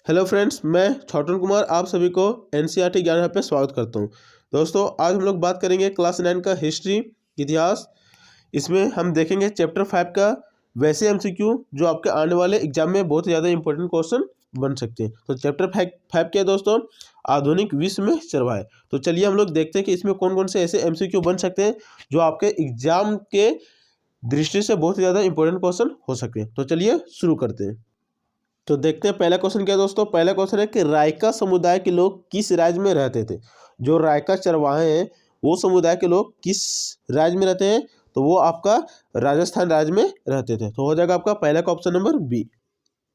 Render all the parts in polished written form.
Hello friends, मैं छोटन कुमार आप सभी को एनसीईआरटी ज्ञान हब पे स्वागत करता हूं। दोस्तों, आज हम लोग बात करेंगे क्लास 9 का हिस्ट्री इतिहास। इसमें हम देखेंगे चैप्टर 5 का वैसे एमसीक्यू जो आपके आने वाले एग्जाम में बहुत ज़्यादा इंपॉर्टेंट क्वेश्चन बन सकते हैं। तो चैप्टर 5 क्या है दोस्तों? आधुनिक विश्व में चरवाहे। तो चलिए हम लोग देखते हैं कि इसमें कौन कौन से ऐसे एमसीक्यू बन सकते हैं जो आपके एग्जाम के दृष्टि से बहुत ज़्यादा इंपॉर्टेंट क्वेश्चन हो सकते हैं। तो चलिए शुरू करते हैं। तो देखते हैं पहला क्वेश्चन क्या है दोस्तों। पहला क्वेश्चन है कि रायका समुदाय के लोग किस राज्य में रहते थे। जो रायका चरवाहे हैं वो समुदाय के लोग किस राज्य में रहते हैं? तो वो आपका राजस्थान राज्य में रहते थे। तो हो जाएगा आपका पहला का ऑप्शन नंबर बी।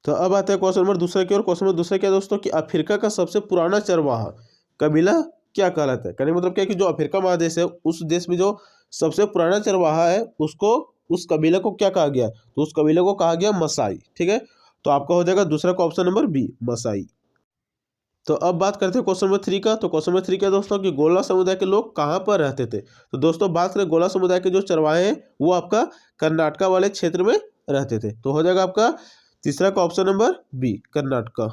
तो अब आते हैं क्वेश्चन नंबर दूसरे की ओर। क्वेश्चन नंबर दूसरा क्या है दोस्तों कि अफ्रीका का सबसे पुराना चरवाहा कबीला क्या कहलाता है। कहने का मतलब क्या है कि जो अफ्रीका महादेश है उस देश में जो सबसे पुराना चरवाहा है उसको उस कबीले को क्या कहा गया? तो उस कबीले को कहा गया मसाई। ठीक है, तो आपका हो जाएगा दूसरा का ऑप्शन नंबर बी, मसाई। तो अब बात करते हैं क्वेश्चन नंबर 3 का। तो क्वेश्चन नंबर 3 क्या है दोस्तों कि गोला समुदाय के लोग कहाँ पर रहते थे। तो दोस्तों बात करें गोला समुदाय के जो चरवाहे हैं वो आपका कर्नाटका वाले क्षेत्र में रहते थे। तो हो जाएगा आपका तीसरा का ऑप्शन नंबर बी, कर्नाटका।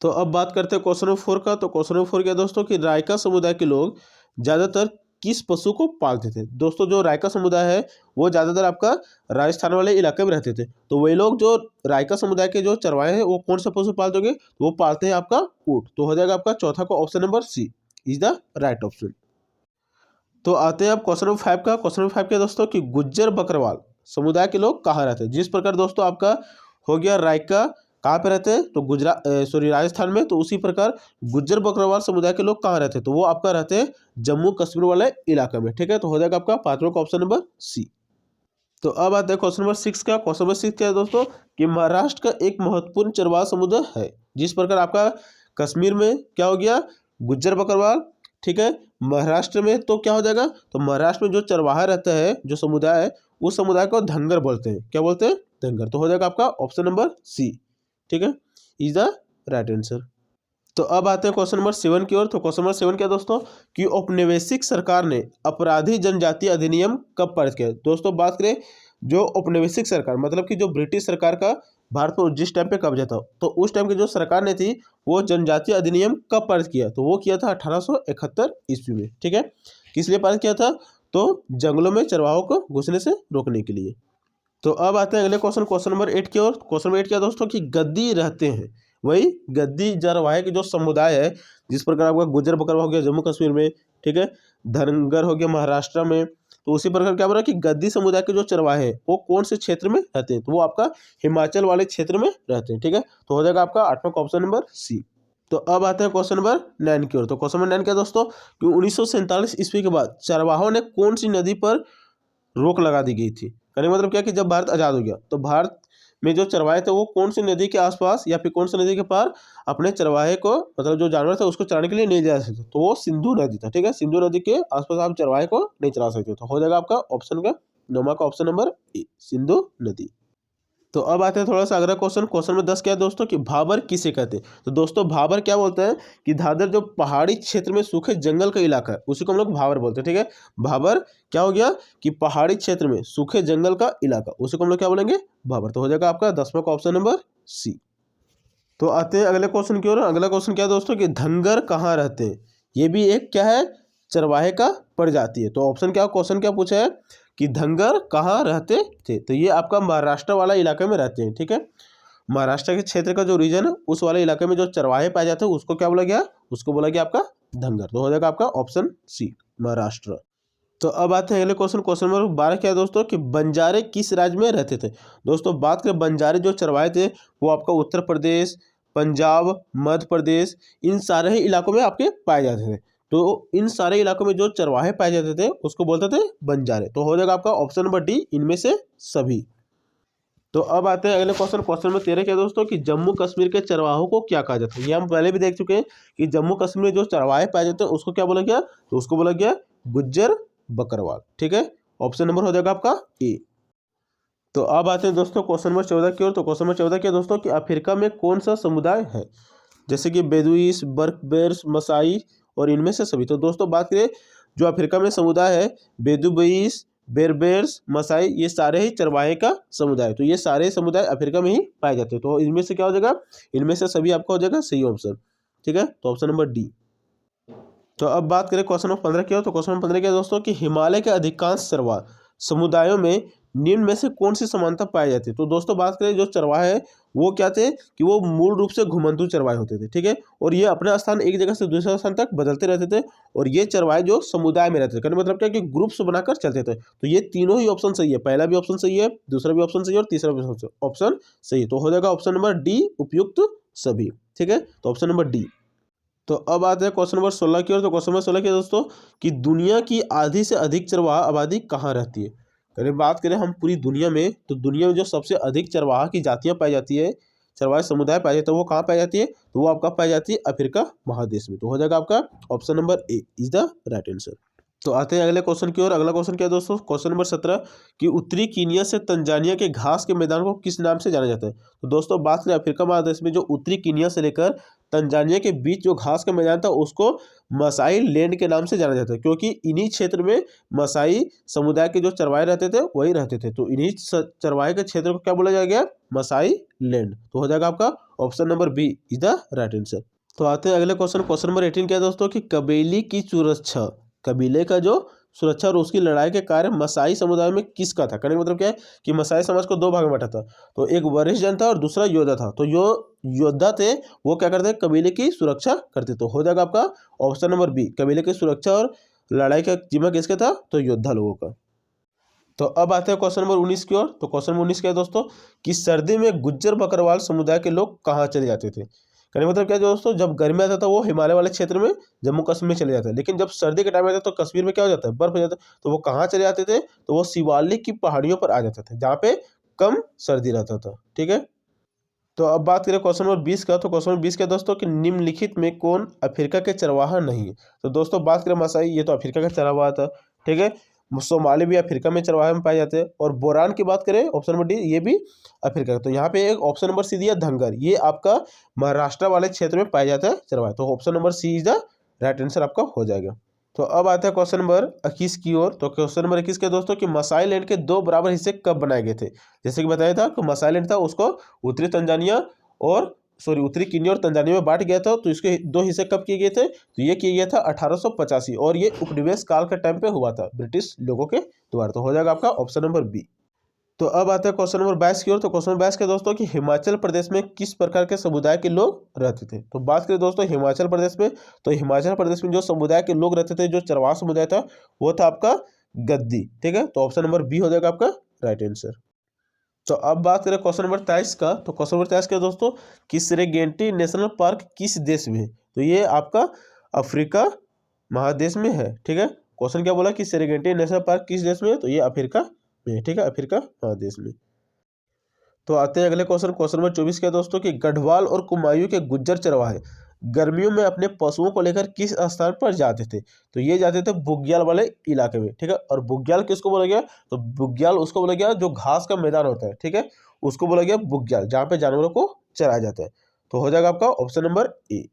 तो अब बात करते हैं क्वेश्चन नंबर 4 का। तो क्वेश्चन नंबर 4 क्या है दोस्तों कि रायका समुदाय के लोग ज़्यादातर किस पशु को पालते थे। दोस्तों जो रायका समुदाय है वो ज़्यादातर आपका राजस्थान वाले इलाके में रहते थे। तो वही लोग जो रायका समुदाय के जो चरवाहे हैं वो कौन सा पशु पालते होंगे? वो पालते हैं आपका ऊँट। तो हो जाएगा आपका चौथा का option number C is the right option. तो आते हैं आप क्वेश्चन नंबर 5 का। क्वेश्चन नंबर 5 क्या है दोस्तों कि गुज्जर बकरवाल समुदाय के लोग कहाँ रहते हैं। जिस प्रकार दोस्तों आपका हो गया रायका कहाँ पे रहते हैं? तो राजस्थान में। तो उसी प्रकार गुज्जर बकरवाल समुदाय के लोग कहाँ रहते हैं? तो वो आपका रहते हैं जम्मू कश्मीर वाले इलाके में। ठीक है, तो हो जाएगा आपका पांचवा का ऑप्शन नंबर सी। तो अब आते हैं क्वेश्चन नंबर 6 का। क्वेश्चन नंबर 6 क्या है दोस्तों कि महाराष्ट्र का एक महत्वपूर्ण चरवाहा समुदाय है। जिस प्रकार आपका कश्मीर में क्या हो गया? गुज्जर बकरवाल। ठीक है, महाराष्ट्र में तो क्या हो जाएगा? तो महाराष्ट्र में जो चरवाहा रहता है जो समुदाय है उस समुदाय को धंगर बोलते हैं। क्या बोलते हैं? धंगर। तो हो जाएगा आपका ऑप्शन नंबर सी। ठीक है, इज द राइट आंसर। तो अब आते हैं क्वेश्चन नंबर 7 की ओर। तो क्वेश्चन नंबर 7 क्या है दोस्तों कि औपनिवेशिक सरकार ने अपराधी जनजाति अधिनियम कब पारित किया। दोस्तों बात करें जो औपनिवेशिक सरकार मतलब कि जो ब्रिटिश सरकार का भारत पर जिस टाइम पे कब्जा था तो उस टाइम की जो सरकार ने थी वो जनजातीय अधिनियम कब पारित किया? तो वो किया था 1871 ईस्वी में। ठीक है, किस लिए पारित किया था? तो जंगलों में चरवाहों को घुसने से रोकने के लिए। तो अब आते हैं अगले क्वेश्चन, क्वेश्चन नंबर 8 की ओर। क्वेश्चन नंबर 8 क्या है दोस्तों कि गद्दी रहते हैं वही गद्दी चरवाहे के जो समुदाय है जिस प्रकार आपका गुज्जर बकरवा हो गया जम्मू कश्मीर में। ठीक है, धनगर हो गया महाराष्ट्र में। तो उसी प्रकार क्या बोल रहा है कि गद्दी समुदाय के जो चरवाहे हैं वो कौन से क्षेत्र में रहते हैं? तो वो आपका हिमाचल वाले क्षेत्र में रहते हैं। ठीक है, तो हो जाएगा आपका आठवां का ऑप्शन नंबर सी। तो अब आते हैं क्वेश्चन नंबर 9 की ओर। तो क्वेश्चन नंबर 9 क्या है दोस्तों कि 1947 ईस्वी के बाद चरवाहों ने कौन सी नदी पर रोक लगा दी गई थी। कहने का मतलब क्या कि जब भारत आज़ाद हो गया तो भारत में जो चरवाहे थे वो कौन सी नदी के आसपास या फिर कौन सी नदी के पार अपने चरवाहे को मतलब जो जानवर था उसको चराने के लिए नहीं जा सकते। तो वो सिंधु नदी था। ठीक है, सिंधु नदी के आसपास आप चरवाहे को नहीं चरा सकते। तो हो जाएगा आपका ऑप्शन का नौवां का ऑप्शन नंबर ए, सिंधु नदी। तो अब आते हैं थोड़ा सा अगला क्वेश्चन। क्वेश्चन नंबर 10 क्या है दोस्तों कि भाबर किसे कहते हैं। तो दोस्तों भाबर क्या बोलते हैं कि दादर जो पहाड़ी क्षेत्र में सूखे जंगल का इलाका है उसी को हम लोग भाबर बोलते हैं। ठीक है, भाबर क्या हो गया कि पहाड़ी क्षेत्र में सूखे जंगल का इलाका उसी को हम लोग क्या बोलेंगे? भाबर। तो हो जाएगा आपका 10वां का ऑप्शन नंबर सी। तो आते हैं अगले क्वेश्चन की ओर। अगला क्वेश्चन क्या है दोस्तों कि धनगर कहाँ रहते हैं। ये भी एक क्या है? चरवाहे का प्रजाति है। तो ऑप्शन क्या क्वेश्चन क्या पूछा है कि धनगर कहाँ रहते थे। तो ये आपका महाराष्ट्र वाला इलाके में रहते हैं। ठीक है, महाराष्ट्र के क्षेत्र का जो रीजन है उस वाले इलाके में जो चरवाहे पाए जाते हैं उसको क्या बोला गया? उसको बोला गया आपका धनगर। तो हो जाएगा आपका ऑप्शन सी, महाराष्ट्र। तो अब आते हैं अगले क्वेश्चन। क्वेश्चन नंबर 12 क्या है दोस्तों कि बंजारे किस राज्य में रहते थे। दोस्तों बात करें बंजारे जो चरवाहे थे वो आपका उत्तर प्रदेश, पंजाब, मध्य प्रदेश इन सारे ही इलाकों में आपके पाए जाते थे। तो इन सारे इलाकों में जो चरवाहे पाए जाते थे उसको बोलते थे बंजारे। तो हो जाएगा आपका ऑप्शन नंबर डी, इनमें से सभी। तो अब आते हैं अगले क्वेश्चन। क्वेश्चन नंबर 13 क्या है दोस्तों कि जम्मू कश्मीर के चरवाहों को क्या कहा जाता है। ये हम पहले भी देख चुके हैं कि जम्मू कश्मीर में जो चरवाहे पाए जाते हैं उसको क्या बोला गया? तो उसको बोला गया गुज्जर बकरवाल। ठीक है, ऑप्शन नंबर हो जाएगा आपका ए। तो अब आते हैं दोस्तों क्वेश्चन नंबर 14 की ओर। तो क्वेश्चन नंबर 14 क्या है दोस्तों कि अफ्रीका में कौन सा समुदाय है जैसे कि बेदुइस, बर्बर्स, मसाई और इनमें से सभी। तो दोस्तों बात करें जो अफ्रीका में समुदाय है बेदुबईस, बेरबेर्स, मसाई, ये सारे ही चरवाहे का समुदाय। तो ये सारे समुदाय अफ्रीका में ही पाए जाते हैं। तो इनमें से क्या हो जाएगा, इनमें से सभी आपका हो जाएगा सही ऑप्शन। ठीक है, तो ऑप्शन नंबर डी। तो अब बात करें क्वेश्चन नंबर 15 क्या हो, तो क्वेश्चन नंबर 15 क्या है दोस्तों कि हिमालय के अधिकांश चरवाहा समुदायों में निम्न में से कौन सी समानता पाई जाती है। तो दोस्तों बात करें जो चरवाहे है वो क्या थे कि वो मूल रूप से घुमंतु चरवाहे होते थे। ठीक है, और ये अपना स्थान एक जगह से दूसरे स्थान तक बदलते रहते थे। और ये चरवाहे जो समुदाय में रहते थे, कहने मतलब क्या कि ग्रुप्स बनाकर चलते थे। तो ये तीनों ही ऑप्शन सही है, पहला भी ऑप्शन सही है, दूसरा भी ऑप्शन सही है और तीसरा भी ऑप्शन सही है। तो हो जाएगा ऑप्शन नंबर डी, उपयुक्त सभी। ठीक है, तो ऑप्शन नंबर डी। तो अब आते हैं क्वेश्चन नंबर 16 की ओर। तो क्वेश्चन नंबर 16 क्या है दोस्तों कि दुनिया की आधी से अधिक चरवाहा आबादी कहाँ रहती है। अगर बात करें हम पूरी दुनिया में, तो दुनिया में जो सबसे अधिक चरवाहा की जातियाँ पाई जाती है, चरवाहा समुदाय पाए जाते हैं, वो कहाँ पाई जाती है, तो वो आपका पाई जाती है अफ्रीका महादेश में। तो हो जाएगा आपका option number A is the right answer. तो आते हैं अगले क्वेश्चन की ओर। अगला क्वेश्चन क्या है दोस्तों, क्वेश्चन नंबर 17 कि उत्तरी कीनिया से तंजानिया के घास के मैदान को किस नाम से जाना जाता है। तो दोस्तों बात करें अफ्रीका महादेश में जो उत्तरी कीनिया से लेकर तंजानिया के बीच जो घास का मैदान था उसको मसाई लैंड के नाम से जाना जाता है, क्योंकि इन्हीं क्षेत्र में मसाई समुदाय के जो चरवाहे रहते थे वही रहते थे। तो इन्हीं चरवाहे के क्षेत्र को क्या बोला जाएगा, मसाई लैंड। तो हो जाएगा आपका option number B is the right answer. तो आते हैं अगले क्वेश्चन, क्वेश्चन नंबर 18 क्या है दोस्तों कि कबीले की सुरक्षा, कबीले का जो सुरक्षा और उसकी लड़ाई के कार्य मसाई समुदाय में किसका था। कहने का मतलब क्या है कि मसाई समाज को दो भाग में बांटा था। तो एक वरिष्ठ जन था और दूसरा योद्धा था। तो जो योद्धा थे वो क्या करते, कबीले की सुरक्षा करते। तो हो जाएगा आपका ऑप्शन नंबर बी, कबीले की सुरक्षा और लड़ाई का जिम्मा किसका था, तो योद्धा लोगों का। तो अब आते हैं क्वेश्चन नंबर 19 की ओर। तो क्वेश्चन नंबर 19 क्या है दोस्तों कि सर्दी में गुज्जर बकरवाल समुदाय के लोग कहाँ चले जाते थे। कहने का मतलब क्या है दोस्तों, जब गर्मी आता था वो हिमालय वाले क्षेत्र में जम्मू कश्मीर में चले जाते हैं, लेकिन जब सर्दी का टाइम आता है तो कश्मीर में क्या हो जाता है, बर्फ हो जाता है। तो वो कहाँ चले जाते थे, तो वो शिवालिक की पहाड़ियों पर आ जाते थे जहाँ पे कम सर्दी रहता था। ठीक है, तो अब बात करें क्वेश्चन नंबर 20 का। तो क्वेश्चन नंबर 20 का दोस्तों कि निम्नलिखित में कौन अफ्रीका के चरवाहा नहीं है। तो दोस्तों बात करें मसाई, ये तो अफ्रीका का चरवाहा था। ठीक है, सोमाली भी अफ्रीका में चरवाहे में पाए जाते हैं। और बोरान की बात करें ऑप्शन नंबर डी, ये भी अफ्रीका का। तो यहाँ पे एक ऑप्शन नंबर सी दिया धंगर, ये आपका महाराष्ट्र वाले क्षेत्र में पाया जाता है चरवाहा। तो option number C is the right answer आपका हो जाएगा। तो अब आता है क्वेश्चन नंबर 21 की ओर। तो क्वेश्चन नंबर 21 के दोस्तों कि मसाई लैंड के दो बराबर हिस्से कब बनाए गए थे। जैसे कि बताया था कि मसाई लैंड था उसको उत्तरी तंजानिया और उत्तरी कीनिया और तंजानिया में बांट गया था। तो इसके दो हिस्से कब किए गए थे, तो ये किया गया था 1885 और ये उपनिवेश काल के टाइम पे हुआ था ब्रिटिश लोगों के द्वारा। तो हो जाएगा आपका ऑप्शन नंबर बी। तो अब आता है क्वेश्चन नंबर 22 की ओर। तो क्वेश्चन नंबर 22 के दोस्तों कि हिमाचल प्रदेश में किस प्रकार के समुदाय के लोग रहते थे। तो बात करें दोस्तों हिमाचल प्रदेश में, तो हिमाचल प्रदेश में जो समुदाय के लोग रहते थे, जो चरवाहा समुदाय था वो था आपका गद्दी। ठीक है, तो ऑप्शन नंबर बी हो जाएगा आपका राइट आंसर। तो अब बात करें क्वेश्चन नंबर 23 का। तो क्वेश्चन नंबर 23 का दोस्तों कि सेरेगेंटी नेशनल पार्क किस देश में है। तो ये आपका अफ्रीका महादेश में है। ठीक है, क्वेश्चन क्या बोला कि सेरेगेंटी नेशनल पार्क किस देश में है, तो ये अफ्रीका में है। ठीक है, अफ्रीका महादेश में। तो आते हैं अगले क्वेश्चन, क्वेश्चन नंबर 24 क्या दोस्तों कि गढ़वाल और कुमायूं के गुज्जर चरवाहे गर्मियों में अपने पशुओं को लेकर किस स्थान पर जाते थे। तो ये जाते थे बुग्याल वाले इलाके में। ठीक है, और बुग्याल किसको बोला गया, तो बुग्याल उसको बोला गया जो घास का मैदान होता है। ठीक है, उसको बोला गया बुग्याल, जहाँ पे जानवरों को चराया जाता है। तो हो जाएगा आपका ऑप्शन नंबर ए।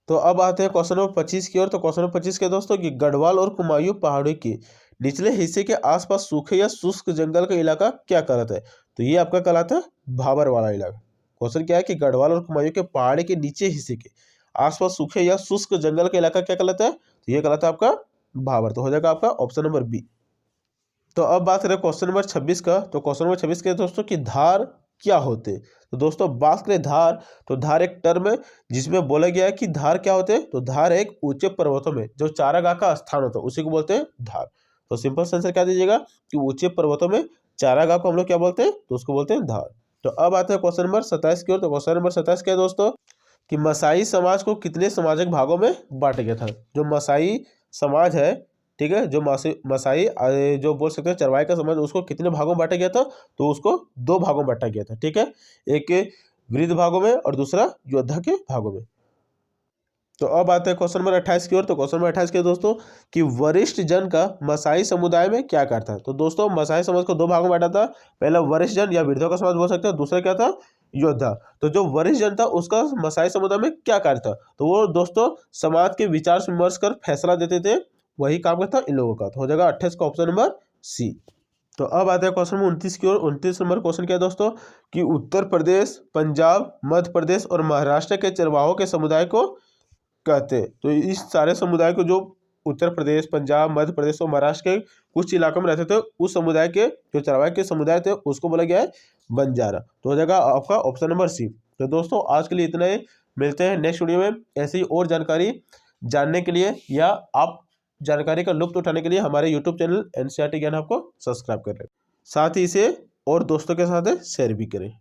तो अब आते हैं क्वेश्चन नंबर 25 की ओर। तो क्वेश्चन नंबर 25 के दोस्तों कि गढ़वाल और कुमायूं पहाड़ी के निचले हिस्से के आसपास सूखे या शुष्क जंगल का इलाका क्या कहलाता है। तो ये आपका कहलाता है भाबर वाला इलाका। क्वेश्चन क्या है कि गढ़वाल और कुमायूं के पहाड़ी के नीचे हिस्से के आसपास सूखे या शुष्क जंगल का इलाका क्या कहलाता है, तो ये कहलाता है आपका भाबर। तो हो जाएगा आपका ऑप्शन नंबर बी। तो अब बात करें क्वेश्चन नंबर 26 का। तो क्वेश्चन नंबर 26 के दोस्तों कि धार क्या होते हैं। तो दोस्तों बात करें धार, तो धार एक टर्म है जिसमें बोला गया है कि धार क्या होते हैं, तो धार एक ऊंचे पर्वतों में जो चारागाह का स्थान होता है उसी को बोलते हैं धार। तो सिंपल आंसर क्या दीजिएगा कि ऊंचे पर्वतों में चारागाह को हम लोग क्या बोलते हैं, तो उसको बोलते हैं धार। तो अब आते हैं क्वेश्चन नंबर 27 की ओर। तो क्वेश्चन नंबर 27 क्या है दोस्तों कि मसाई समाज को कितने सामाजिक भागों में बांटा गया था। जो मसाई समाज है, ठीक है, जो मसाई जो बोल सकते हैं चरवाहे का समाज, उसको कितने भागों में बांटा गया था, तो उसको दो भागों में बांटा गया था। ठीक है, एक वृद्ध भागों में और दूसरा योद्धा के भागों में। तो अब आते हैं क्वेश्चन नंबर 28 की ओर। तो क्वेश्चन नंबर 28 के दोस्तों कि वरिष्ठ जन का मसाई समुदाय में क्या कार्य था। तो दोस्तों मसाई समाज को दो भागों में बांटा था, पहला वरिष्ठ जन या वृद्धों का समाज बोल सकते हैं, दूसरा क्या था, योद्धा। तो जो वरिष्ठ जन था उसका मसाई समुदाय में क्या कार्य था, तो वो दोस्तों समाज के विचार विमर्श कर फैसला देते थे, वही काम करता इन लोगों का। तो हो जाएगा 28 का ऑप्शन नंबर सी। तो अब आते हैं क्वेश्चन नंबर 29 की ओर। 29 नंबर क्वेश्चन क्या है दोस्तों कि उत्तर प्रदेश, पंजाब, मध्य प्रदेश और महाराष्ट्र के चरवाहों के समुदाय को कहते हैं। तो इस सारे समुदाय को जो उत्तर प्रदेश, पंजाब, मध्य प्रदेश और महाराष्ट्र के कुछ इलाकों में रहते थे, उस समुदाय के जो चरवाहे के समुदाय थे उसको बोला गया है बंजारा। तो हो जाएगा आपका ऑप्शन नंबर सी। तो दोस्तों आज के लिए इतना ही, मिलते हैं नेक्स्ट वीडियो में ऐसी और जानकारी जानने के लिए, या आप जानकारी का लुत्फ उठाने के लिए हमारे यूट्यूब चैनल एनसीईआरटी ज्ञान हब को सब्सक्राइब कर लें, साथ ही इसे और दोस्तों के साथ शेयर भी करें।